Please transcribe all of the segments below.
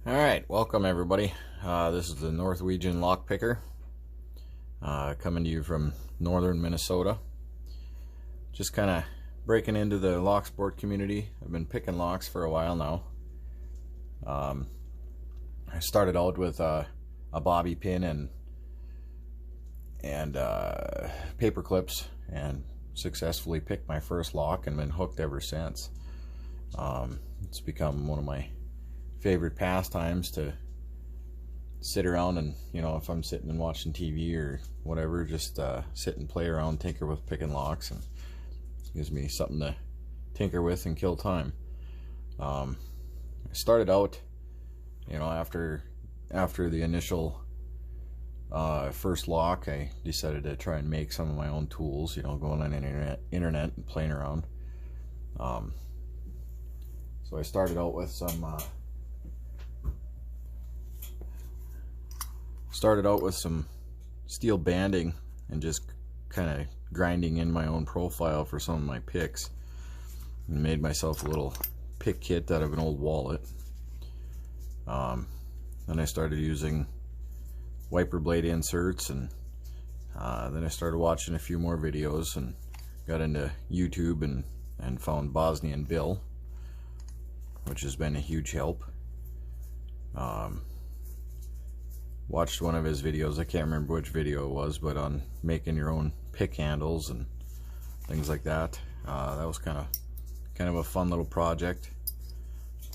Alright, welcome everybody. This is the Northwegian LockPicker, coming to you from northern Minnesota. Just kind of breaking into the locksport community. I've been picking locks for a while now. I started out with a bobby pin and paper clips, and successfully picked my first lock and been hooked ever since. It's become one of my favorite pastimes to sit around and, you know, if I'm sitting and watching TV or whatever, just sit and play around, tinker with picking locks, and gives me something to tinker with and kill time. I started out, you know, after the initial first lock, I decided to try and make some of my own tools, you know, going on the internet and playing around. So I started out with some steel banding and just kind of grinding in my own profile for some of my picks, and made myself a little pick kit out of an old wallet. Then I started using wiper blade inserts, and then I started watching a few more videos and got into YouTube and found Bosnian Bill, which has been a huge help. Watched one of his videos, I can't remember which video it was, but on making your own pick handles and things like that. That was kind of a fun little project,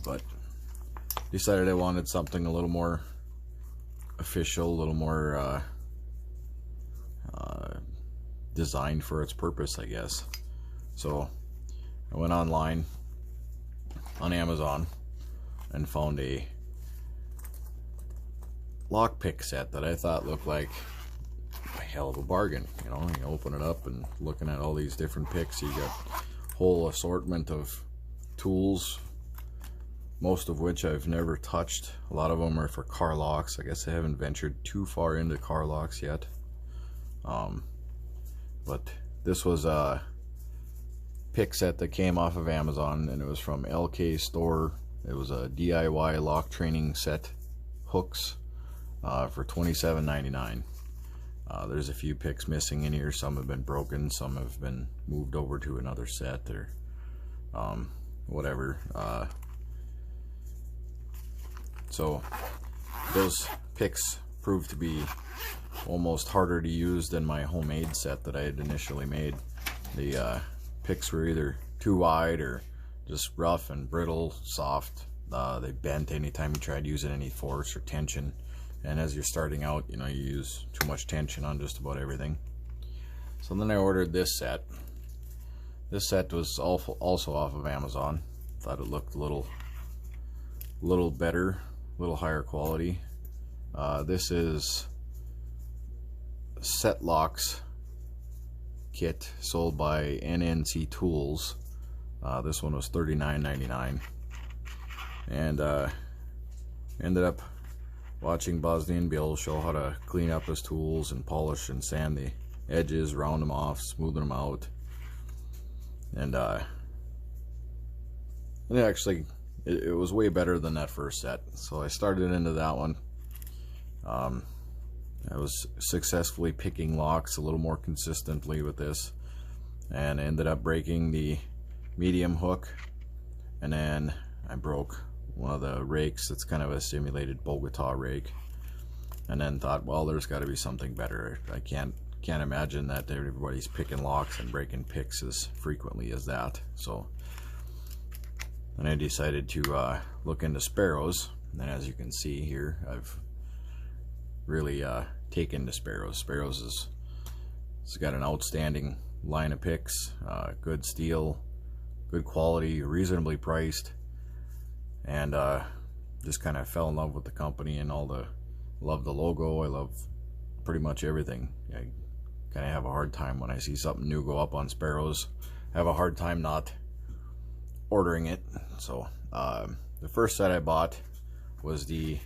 but decided I wanted something a little more official, a little more designed for its purpose, I guess. So I went online on Amazon and found a lockpick set that I thought looked like a hell of a bargain. You know, you open it up and looking at all these different picks, you got a whole assortment of tools, most of which I've never touched. A lot of them are for car locks. I guess I haven't ventured too far into car locks yet. But this was a pick set that came off of Amazon, and it was from LK Store. It was a DIY lock training set, hooks, for $27.99. There's a few picks missing in here. Some have been broken, some have been moved over to another set, or whatever. So those picks proved to be almost harder to use than my homemade set that I had initially made. The picks were either too wide or just rough and brittle, soft. They bent anytime you tried using any force or tension. And as you're starting out, you know, you use too much tension on just about everything. So then I ordered this set. This set was also off of Amazon. Thought it looked a little better, a little higher quality. This is Set Locks kit sold by NNC Tools. This one was $39.99, and ended up watching Bosnian Bill show how to clean up his tools and polish and sand the edges, round them off, smoothing them out, and it was way better than that first set. So I started into that one. I was successfully picking locks a little more consistently with this, and ended up breaking the medium hook, and then I broke one of the rakes. That's kind of a simulated Bogota rake, and then thought, well, there's got to be something better. I can't imagine that everybody's picking locks and breaking picks as frequently as that. So then I decided to look into sparrows, and as you can see here, I've really taken to sparrows. Sparrows it's got an outstanding line of picks, good steel, good quality, reasonably priced, and just kind of fell in love with the company and love the logo. I love pretty much everything. I kind of have a hard time when I see something new go up on sparrows. I have a hard time not ordering it. So the first set I bought was the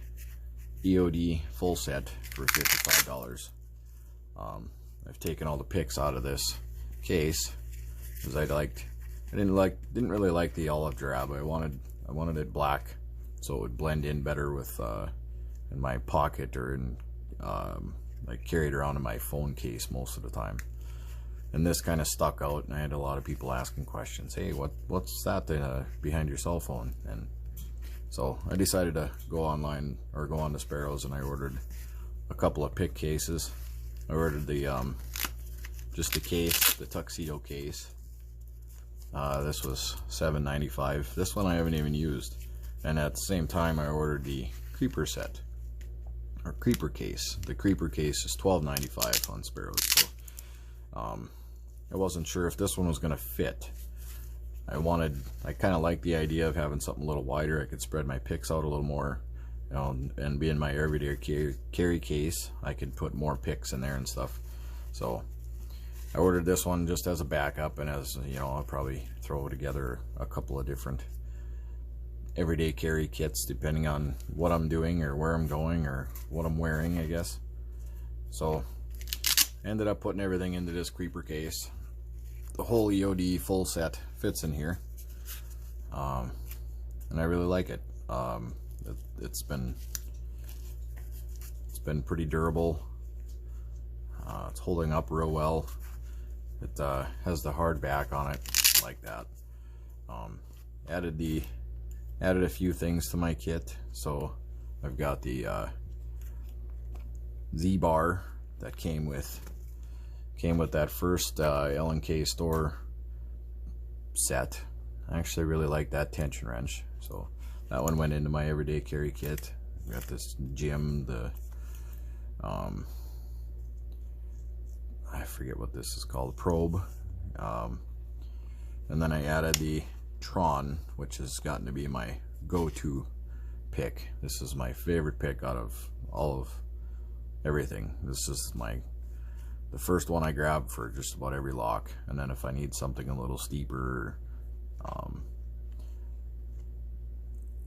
EOD full set for $55. I've taken all the picks out of this case because I didn't really like the olive drab. I wanted it black, so it would blend in better with in my pocket, or in I carry it around in my phone case most of the time. And this kind of stuck out, and I had a lot of people asking questions. Hey, what's that behind your cell phone? And so I decided to go online, or go on to Sparrows, and I ordered a couple of pick cases. I ordered the just the case, the tuxedo case. This was $7.95. This one I haven't even used. And at the same time, I ordered the creeper set, or creeper case. The creeper case is $12.95 on Sparrows. So I wasn't sure if this one was going to fit. I kind of like the idea of having something a little wider. I could spread my picks out a little more, you know, and being my everyday carry case, I could put more picks in there and stuff. So I ordered this one just as a backup, and as you know, I'll probably throw together a couple of different everyday carry kits depending on what I'm doing, or where I'm going, or what I'm wearing, I guess. So I ended up putting everything into this creeper case. The whole EOD full set fits in here, and I really like it. It's been pretty durable. It's holding up real well. It has the hard back on it, like that. Added a few things to my kit. So I've got the Z bar that came with that first L&K store set. I actually really like that tension wrench, so that one went into my everyday carry kit. I've got this Jim, the I forget what this is called, probe, and then I added the Tron, which has gotten to be my go-to pick. This is my favorite pick out of all of everything. This is the first one I grab for just about every lock, and then if I need something a little steeper, a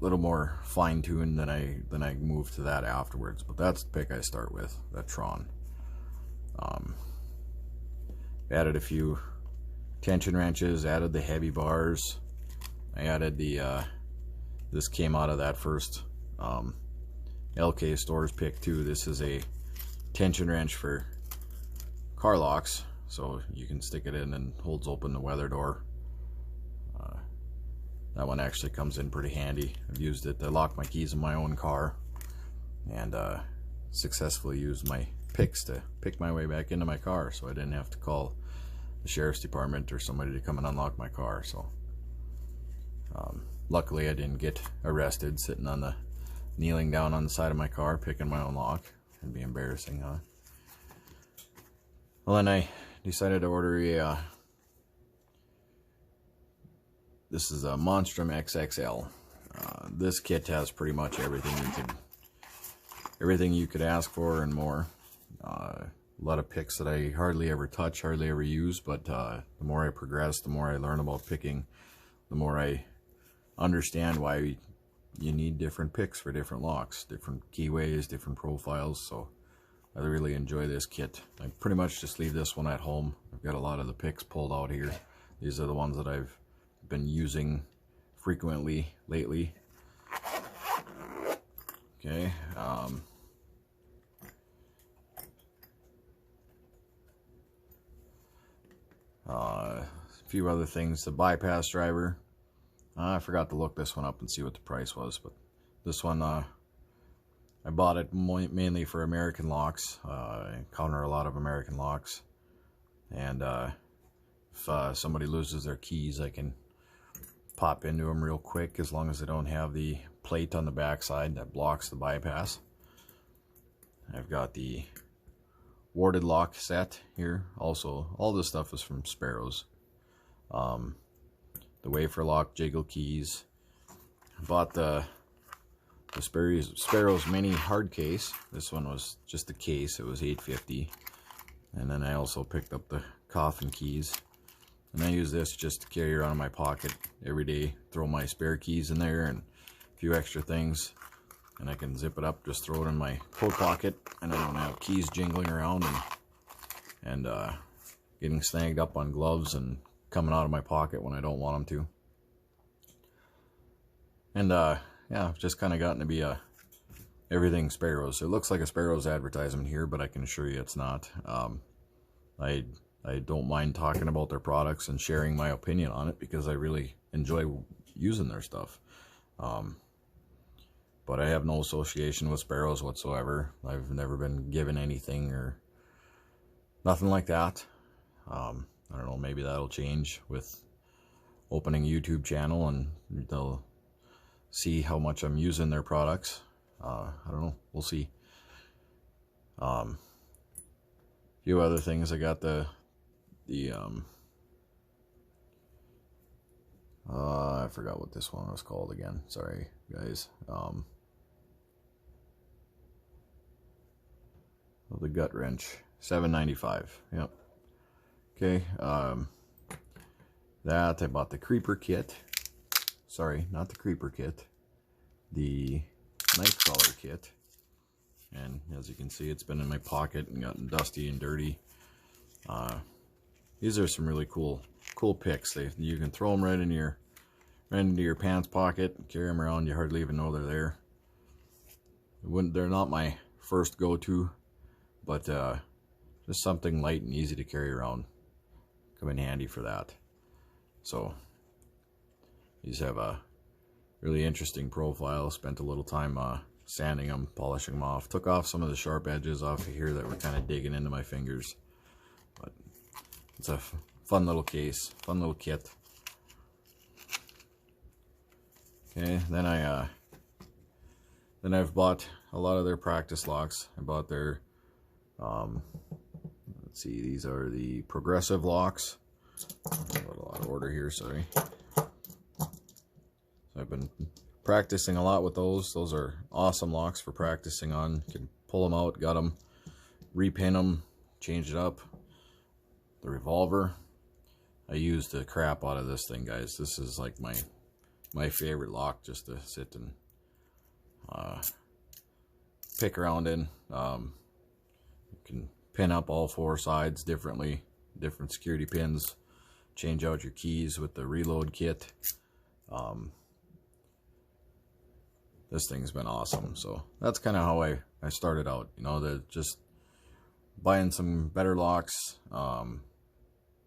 little more fine-tuned, then I move to that afterwards. But that's the pick I start with, that Tron. Added a few tension wrenches, added the heavy bars. I added the this came out of that first LK stores pick too. This is a tension wrench for car locks, so you can stick it in and holds open the weather door. That one actually comes in pretty handy. I've used it to lock my keys in my own car, and successfully used my picks to pick my way back into my car, so I didn't have to call the sheriff's department or somebody to come and unlock my car. So luckily I didn't get arrested kneeling down on the side of my car picking my own lock. It'd be embarrassing, huh? Well, then I decided to order this is a Monstrum XXL. This kit has pretty much everything you could ask for and more. A lot of picks that I hardly ever touch, hardly ever use, but the more I progress, the more I learn about picking, the more I understand why you need different picks for different locks, different keyways, different profiles. So I really enjoy this kit. I pretty much just leave this one at home. I've got a lot of the picks pulled out here. These are the ones that I've been using frequently lately. Okay, a few other things. The bypass driver. I forgot to look this one up and see what the price was, but this one, I bought it mainly for American locks. I encounter a lot of American locks, and if somebody loses their keys, I can pop into them real quick, as long as they don't have the plate on the backside that blocks the bypass. I've got the warded lock set here. Also, all this stuff is from Sparrows. The wafer lock jiggle keys. I bought the Sparrows mini hard case. This one was just the case. It was $8.50. And then I also picked up the coffin keys. And I use this just to carry around in my pocket every day. Throw my spare keys in there and a few extra things. And I can zip it up, just throw it in my coat pocket. And I don't have keys jingling around and getting snagged up on gloves and coming out of my pocket when I don't want them to. And yeah, I've just kind of gotten to be a everything sparrows. It looks like a sparrows advertisement here, but I can assure you it's not. I don't mind talking about their products and sharing my opinion on it because I really enjoy using their stuff. But I have no association with sparrows whatsoever. I've never been given anything or nothing like that. I don't know, maybe that'll change with opening a YouTube channel and they'll see how much I'm using their products. I don't know, we'll see. A few other things. I got I forgot what this one was called again. Sorry, guys. The gut wrench, $7.95. Yep. Okay. That I bought the creeper kit. Sorry, not the creeper kit. The Nightcrawler kit. And as you can see, it's been in my pocket and gotten dusty and dirty. These are some really cool picks. You can throw them right into your pants pocket, carry them around. You hardly even know they're there. They're not my first go-to, but just something light and easy to carry around. Come in handy for that. So these have a really interesting profile. Spent a little time sanding them, polishing them off. Took off some of the sharp edges off of here that were kind of digging into my fingers. But it's a fun little case, fun little kit. Okay, then I've bought a lot of their practice locks. I bought their let's see, these are the progressive locks. A lot of order here, sorry. So I've been practicing a lot with those. Those are awesome locks for practicing on. You can pull them out, got them, repin them, change it up. The revolver, I use the crap out of this thing, guys. This is like my favorite lock just to sit and pick around in. You can pin up all four sides differently, different security pins. Change out your keys with the reload kit. This thing's been awesome. So that's kind of how I started out. You know, just buying some better locks,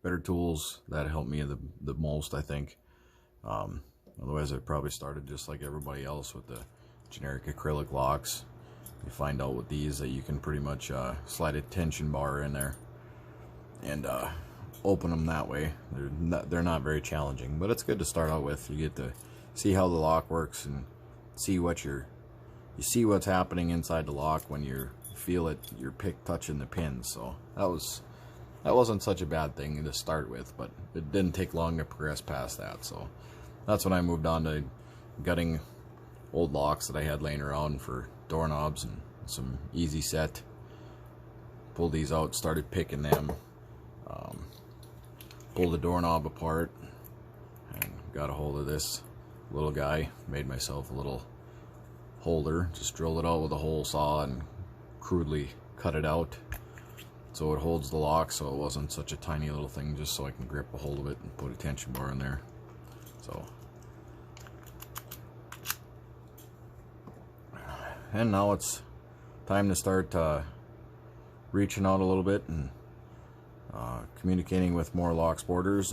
better tools. That helped me the most, I think. Otherwise, I probably started just like everybody else with the generic acrylic locks. You find out with these that you can pretty much slide a tension bar in there and open them that way. They're not very challenging, but it's good to start out with. You get to see how the lock works and see you see what's happening inside the lock when you feel your pick touching the pins. So that wasn't such a bad thing to start with, but it didn't take long to progress past that. So that's when I moved on to gutting old locks that I had laying around for doorknobs and some easy set. Pulled these out, started picking them, pulled the doorknob apart, and got a hold of this little guy. Made myself a little holder, just drilled it out with a hole saw and crudely cut it out so it holds the lock, so it wasn't such a tiny little thing, just so I can grip a hold of it and put a tension bar in there. So, and now it's time to start reaching out a little bit and communicating with more lock sporters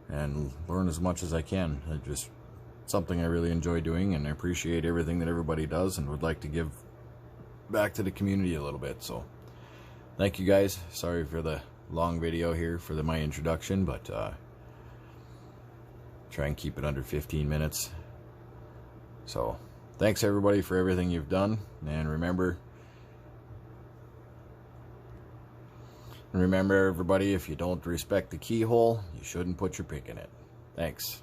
and learn as much as I can. It's just something I really enjoy doing, and I appreciate everything that everybody does and would like to give back to the community a little bit. So thank you guys. Sorry for the long video here for my introduction, but try and keep it under 15 minutes. So thanks everybody for everything you've done, and remember everybody, if you don't respect the keyhole, you shouldn't put your pick in it. Thanks.